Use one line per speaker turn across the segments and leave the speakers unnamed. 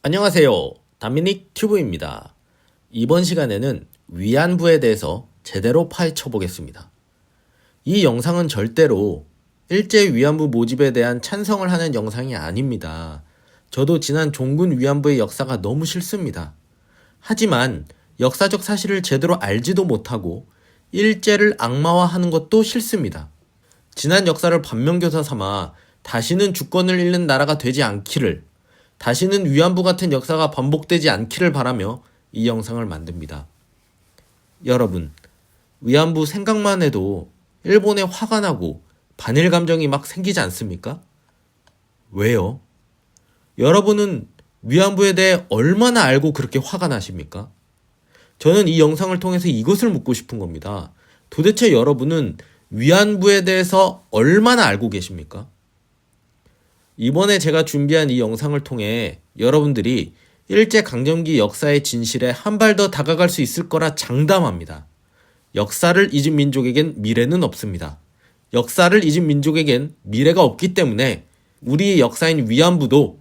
안녕하세요. 다미닉 튜브입니다. 이번 시간에는 위안부에 대해서 제대로 파헤쳐 보겠습니다. 이 영상은 절대로 일제 위안부 모집에 대한 찬성을 하는 영상이 아닙니다. 저도 지난 종군 위안부의 역사가 너무 싫습니다. 하지만 역사적 사실을 제대로 알지도 못하고 일제를 악마화하는 것도 싫습니다. 지난 역사를 반면교사 삼아 다시는 주권을 잃는 나라가 되지 않기를, 다시는 위안부 같은 역사가 반복되지 않기를 바라며 이 영상을 만듭니다. 여러분, 위안부 생각만 해도 일본에 화가 나고 반일 감정이 막 생기지 않습니까? 왜요? 여러분은 위안부에 대해 얼마나 알고 그렇게 화가 나십니까? 저는 이 영상을 통해서 이것을 묻고 싶은 겁니다. 도대체 여러분은 위안부에 대해서 얼마나 알고 계십니까? 이번에 제가 준비한 이 영상을 통해 여러분들이 일제강점기 역사의 진실에 한 발 더 다가갈 수 있을 거라 장담합니다. 역사를 잊은 민족에겐 미래는 없습니다. 역사를 잊은 민족에겐 미래가 없기 때문에 우리의 역사인 위안부도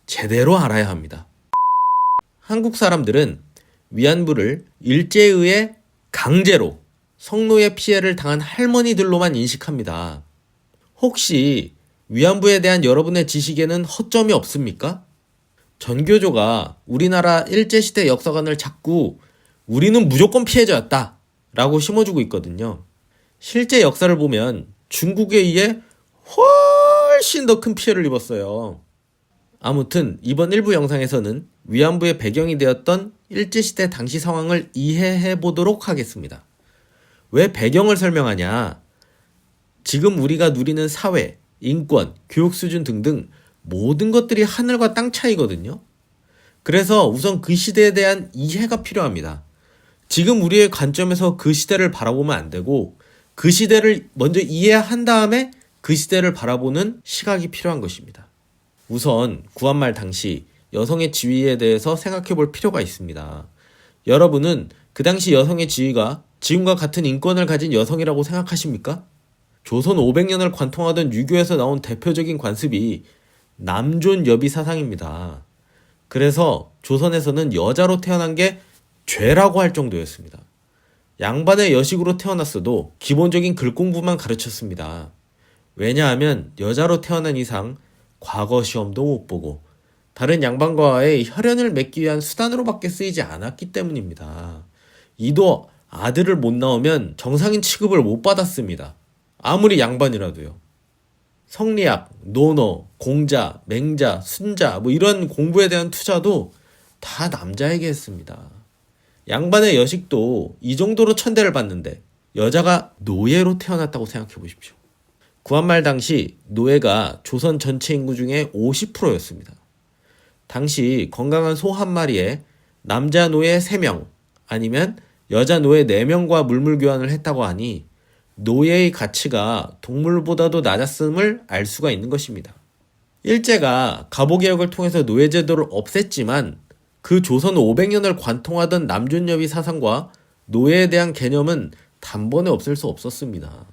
제대로 알아야 합니다. 한국 사람들은 위안부를 일제에 의해 강제로 성노예 피해를 당한 할머니들로만 인식합니다. 혹시 위안부에 대한 여러분의 지식에는 허점이 없습니까? 전교조가 우리나라 일제시대 역사관을 자꾸 우리는 무조건 피해자였다 라고 심어주고 있거든요. 실제 역사를 보면 중국에 의해 훨씬 더 큰 피해를 입었어요. 아무튼 이번 일부 영상에서는 위안부의 배경이 되었던 일제시대 당시 상황을 이해해 보도록 하겠습니다. 왜 배경을 설명하냐? 지금 우리가 누리는 사회, 인권, 교육 수준 등등 모든 것들이 하늘과 땅 차이거든요. 그래서 우선 그 시대에 대한 이해가 필요합니다. 지금 우리의 관점에서 그 시대를 바라보면 안 되고 그 시대를 먼저 이해한 다음에 그 시대를 바라보는 시각이 필요한 것입니다. 우선 구한말 당시 여성의 지위에 대해서 생각해 볼 필요가 있습니다. 여러분은 그 당시 여성의 지위가 지금과 같은 인권을 가진 여성이라고 생각하십니까? 조선 500년을 관통하던 유교에서 나온 대표적인 관습이 남존여비 사상입니다. 그래서 조선에서는 여자로 태어난 게 죄라고 할 정도였습니다. 양반의 여식으로 태어났어도 기본적인 글 공부만 가르쳤습니다. 왜냐하면 여자로 태어난 이상 과거 시험도 못 보고 다른 양반과의 혈연을 맺기 위한 수단으로밖에 쓰이지 않았기 때문입니다. 이도 아들을 못 낳으면 정상인 취급을 못 받았습니다. 아무리 양반이라도요. 성리학, 논어, 공자, 맹자, 순자 이런 공부에 대한 투자도 다 남자에게 했습니다. 양반의 여식도 이 정도로 천대를 받는데 여자가 노예로 태어났다고 생각해 보십시오. 구한말 당시 노예가 조선 전체 인구 중에 50%였습니다. 당시 건강한 소 한 마리에 남자 노예 3명 아니면 여자 노예 4명과 물물 교환을 했다고 하니 노예의 가치가 동물보다도 낮았음을 알 수가 있는 것입니다. 일제가 갑오개혁을 통해서 노예제도를 없앴지만 그 조선 500년을 관통하던 남존여비 사상과 노예에 대한 개념은 단번에 없앨 수 없었습니다.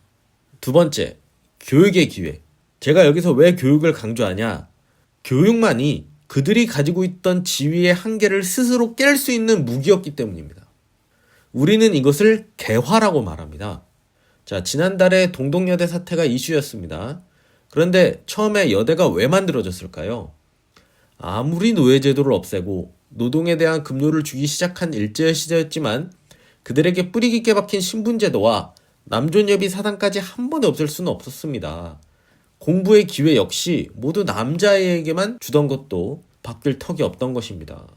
두 번째, 교육의 기회. 제가 여기서 왜 교육을 강조하냐? 교육만이 그들이 가지고 있던 지위의 한계를 스스로 깰 수 있는 무기였기 때문입니다. 우리는 이것을 개화라고 말합니다. 자, 지난달에 동독여대 사태가 이슈였습니다. 그런데 처음에 여대가 왜 만들어졌을까요? 아무리 노예제도를 없애고 노동에 대한 급료를 주기 시작한 일제 시대였지만 그들에게 뿌리 깊게 박힌 신분제도와 남존여비 사상까지 한 번에 없앨 수는 없었습니다. 공부의 기회 역시 모두 남자에게만 주던 것도 바뀔 턱이 없던 것입니다.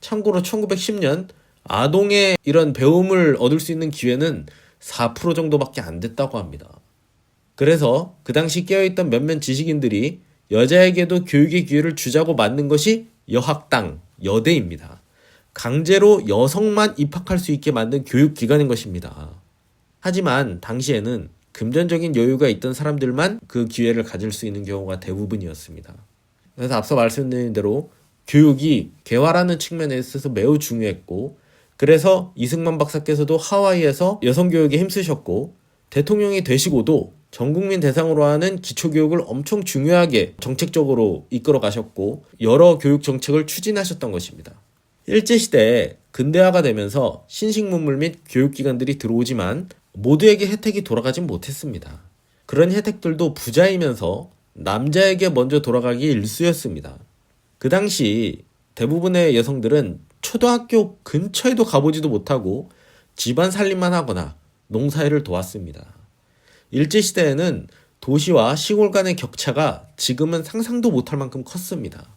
참고로 1910년 아동의 이런 배움을 얻을 수 있는 기회는 4% 정도밖에 안 됐다고 합니다. 그래서 그 당시 깨어있던 몇몇 지식인들이 여자에게도 교육의 기회를 주자고 만든 것이 여학당, 여대입니다. 강제로 여성만 입학할 수 있게 만든 교육기관인 것입니다. 하지만 당시에는 금전적인 여유가 있던 사람들만 그 기회를 가질 수 있는 경우가 대부분이었습니다. 그래서 앞서 말씀드린 대로 교육이 개화라는 측면에 있어서 매우 중요했고, 그래서 이승만 박사께서도 하와이에서 여성교육에 힘쓰셨고, 대통령이 되시고도 전 국민 대상으로 하는 기초교육을 엄청 중요하게 정책적으로 이끌어 가셨고 여러 교육 정책을 추진하셨던 것입니다. 일제시대에 근대화가 되면서 신식문물 및 교육기관들이 들어오지만 모두에게 혜택이 돌아가진 못했습니다. 그런 혜택들도 부자이면서 남자에게 먼저 돌아가기 일쑤였습니다. 그 당시 대부분의 여성들은 초등학교 근처에도 가보지도 못하고 집안 살림만 하거나 농사일을 도왔습니다. 일제시대에는 도시와 시골 간의 격차가 지금은 상상도 못할 만큼 컸습니다.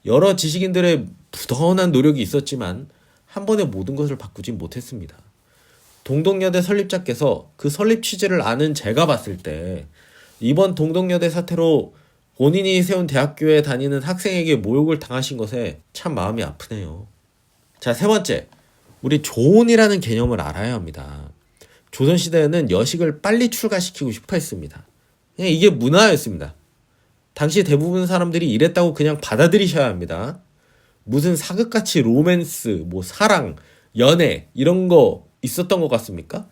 여러 지식인들의 부단한 노력이 있었지만 한 번에 모든 것을 바꾸진 못했습니다. 동덕여대 설립자께서 그 설립 취지를 아는 제가 봤을 때 이번 동덕여대 사태로 본인이 세운 대학교에 다니는 학생에게 모욕을 당하신 것에 참 마음이 아프네요. 자, 세 번째, 우리 조혼이라는 개념을 알아야 합니다. 조선시대에는 여식을 빨리 출가시키고 싶어 했습니다. 그냥 이게 문화였습니다. 당시 대부분 사람들이 이랬다고 그냥 받아들이셔야 합니다. 무슨 사극같이 로맨스, 사랑, 연애 이런 거 있었던 것 같습니까?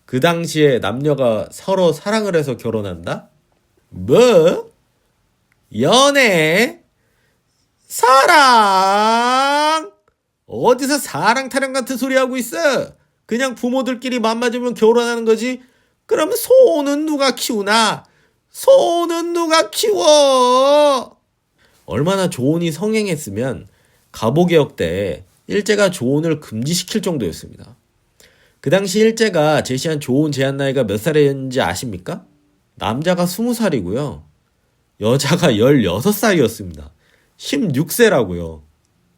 그 당시에 남녀가 서로 사랑을 해서 결혼한다? 뭐? 연애? 사랑? 어디서 사랑 타령 같은 소리 하고 있어? 그냥 부모들끼리 맘맞으면 결혼하는 거지? 그러면 소는 누가 키우나? 소는 누가 키워? 얼마나 조혼이 성행했으면 갑오개혁 때 일제가 조혼을 금지시킬 정도였습니다. 그 당시 일제가 제시한 조혼 제한 나이가 몇 살이었는지 아십니까? 남자가 20살이고요. 여자가 16살이었습니다. 16세라고요.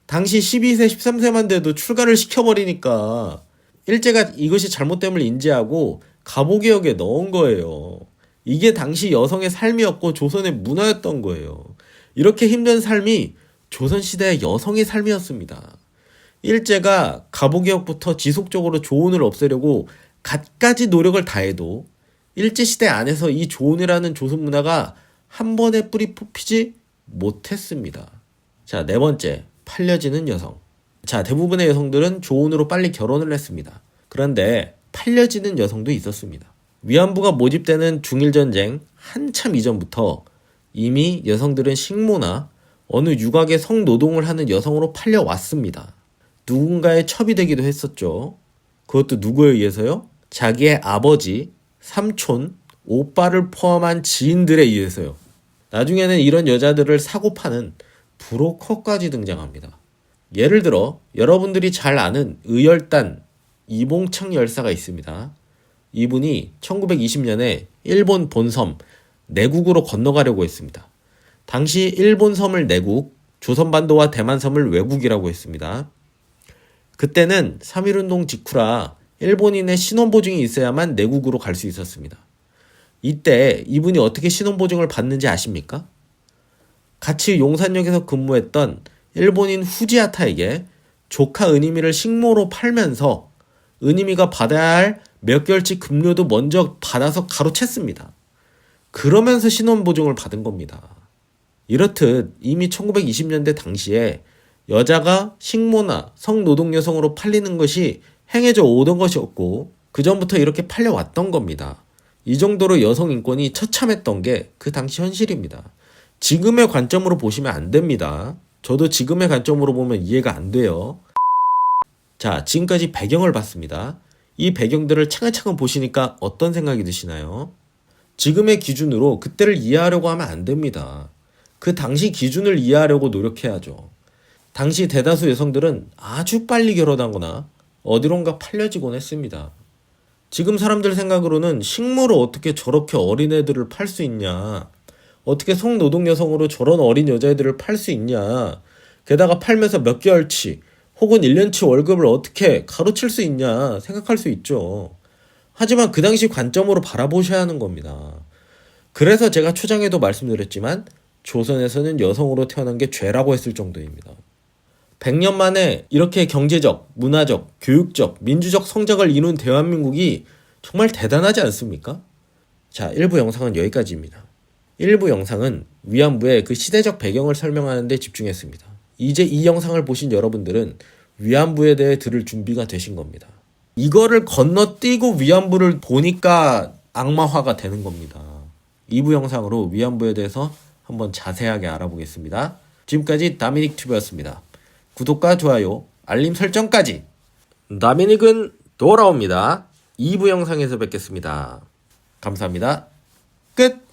당시 12세, 13세만 돼도 출가를 시켜버리니까 일제가 이것이 잘못됨을 인지하고 갑오개혁에 넣은 거예요. 이게 당시 여성의 삶이었고 조선의 문화였던 거예요. 이렇게 힘든 삶이 조선시대의 여성의 삶이었습니다. 일제가 갑오개혁부터 지속적으로 조혼을 없애려고 갖가지 노력을 다해도 일제시대 안에서 이 조혼이라는 조선 문화가 한 번에 뿌리 뽑히지 못했습니다. 자, 네 번째, 팔려지는 여성. 자, 대부분의 여성들은 조혼으로 빨리 결혼을 했습니다. 그런데 팔려지는 여성도 있었습니다. 위안부가 모집되는 중일전쟁 한참 이전부터 이미 여성들은 식모나 어느 유곽의 성노동을 하는 여성으로 팔려왔습니다. 누군가의 첩이 되기도 했었죠. 그것도 누구에 의해서요? 자기의 아버지, 삼촌, 오빠를 포함한 지인들에 의해서요. 나중에는 이런 여자들을 사고 파는 브로커까지 등장합니다. 예를 들어 여러분들이 잘 아는 의열단 이봉창 열사가 있습니다. 이분이 1920년에 일본 본섬 내국으로 건너가려고 했습니다. 당시 일본 섬을 내국, 조선반도와 대만섬을 외국이라고 했습니다. 그때는 3.1운동 직후라 일본인의 신원보증이 있어야만 내국으로 갈 수 있었습니다. 이때 이분이 어떻게 신원보증을 받는지 아십니까? 같이 용산역에서 근무했던 일본인 후지야타에게 조카 은희미를 식모로 팔면서 은희미가 받아야 할 몇 개월치 급료도 먼저 받아서 가로챘습니다. 그러면서 신원보증을 받은 겁니다. 이렇듯 이미 1920년대 당시에 여자가 식모나 성노동 여성으로 팔리는 것이 행해져 오던 것이었고 그 전부터 이렇게 팔려왔던 겁니다. 이 정도로 여성 인권이 처참했던 게 그 당시 현실입니다. 지금의 관점으로 보시면 안 됩니다. 저도 지금의 관점으로 보면 이해가 안 돼요. 자, 지금까지 배경을 봤습니다. 이 배경들을 차근차근 보시니까 어떤 생각이 드시나요? 지금의 기준으로 그때를 이해하려고 하면 안 됩니다. 그 당시 기준을 이해하려고 노력해야죠. 당시 대다수 여성들은 아주 빨리 결혼하거나 어디론가 팔려지곤 했습니다. 지금 사람들 생각으로는 식모로 어떻게 저렇게 어린애들을 팔 수 있냐, 어떻게 성노동 여성으로 저런 어린 여자애들을 팔 수 있냐, 게다가 팔면서 몇 개월치 혹은 1년치 월급을 어떻게 가로칠 수 있냐 생각할 수 있죠. 하지만 그 당시 관점으로 바라보셔야 하는 겁니다. 그래서 제가 초장에도 말씀드렸지만 조선에서는 여성으로 태어난 게 죄라고 했을 정도입니다. 100년 만에 이렇게 경제적, 문화적, 교육적, 민주적 성장을 이룬 대한민국이 정말 대단하지 않습니까? 자, 1부 영상은 여기까지입니다. 1부 영상은 위안부의 그 시대적 배경을 설명하는 데 집중했습니다. 이제 이 영상을 보신 여러분들은 위안부에 대해 들을 준비가 되신 겁니다. 이거를 건너뛰고 위안부를 보니까 악마화가 되는 겁니다. 2부 영상으로 위안부에 대해서 한번 자세하게 알아보겠습니다. 지금까지 다미닉 튜브였습니다. 구독과 좋아요, 알림 설정까지! 다미닉은 돌아옵니다. 2부 영상에서 뵙겠습니다. 감사합니다. 끝!